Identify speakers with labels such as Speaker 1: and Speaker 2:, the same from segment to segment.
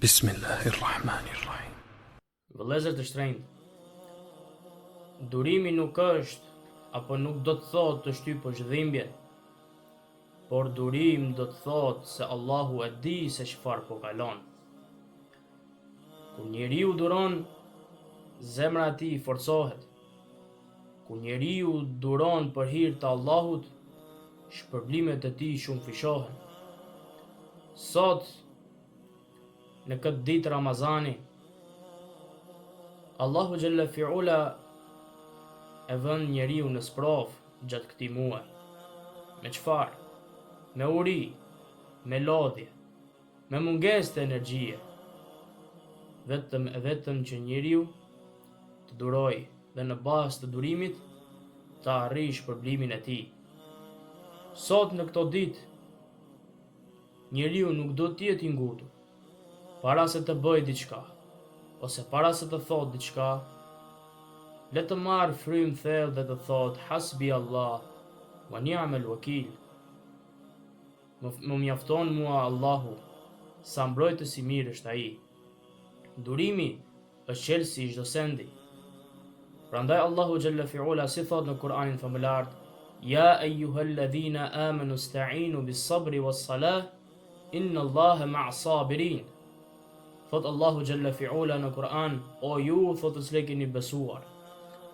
Speaker 1: Bismillahirrahmanirrahim.
Speaker 2: Vëllezër të shtrenjtë, durimi nuk është apo nuk do të thotë të shtyp zhdimbje, por durim do të thotë se Allahu e di se çfarë po kalon. Kur njeriu duron, zemra e tij forcohet. Kur njeriu duron për hir të Allahut, shpërblimet e tij shumë fishohen. Sot, në këtë ditë Ramazani, Allahu Gjelle Fiula e vën njeriu në sprov gjatë këtij muaji. Me çfarë? Me uri, me lodhje, me mungesë të energjie. Vetëm që njeriu të duroj dhe në bazë të durimit të arrijë shpërblimin e tij. Sot në këto ditë njeriu nuk do të jetë i ngutur para se të bëjë diçka, ose para se të thotë diçka, le të marrë frymë thellë dhe të thotë hasbi Allah wa ni'mal wakil. Më mjafton mua Allahu, sa mbrojtës i mirë është ai. Durimi është çelësi i çdo sendi. Prandaj Allahu Gjelle Fiula si thot në Kur'anin famëlar: Ja eyyuhalladhina amanu ista'inu bis sabri was salah inna Allaha ma'as sabirin. Thot Allahu Gjelle Fiula në Kur'an: O ju thot të cilët keni besuar,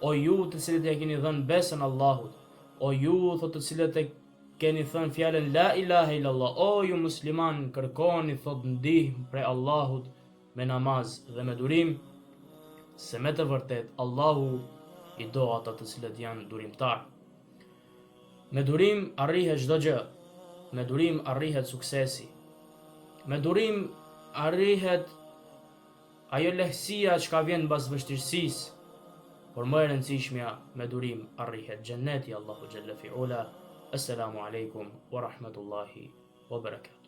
Speaker 2: o ju të cilët e keni dhënë besën Allahut, o ju thot të cilët e keni thënë fjalën la ilaha illallah, o ju musliman, kërkoni thot ndihmë prej Allahut me namaz dhe me durim, se me të vërtet Allahu i do ata të cilët janë durimtar. Me durim arrihet çdo gjë. Me durim arrihet suksesi. Me durim arrihet ajo lehtësia që ka vjen mbas vështirësisë. Por më e rëndësishmja, me durim arrihet xheneti Allahu Gjelle Fiula. Assalamu alaikum wa rahmatullahi wa barakatuh.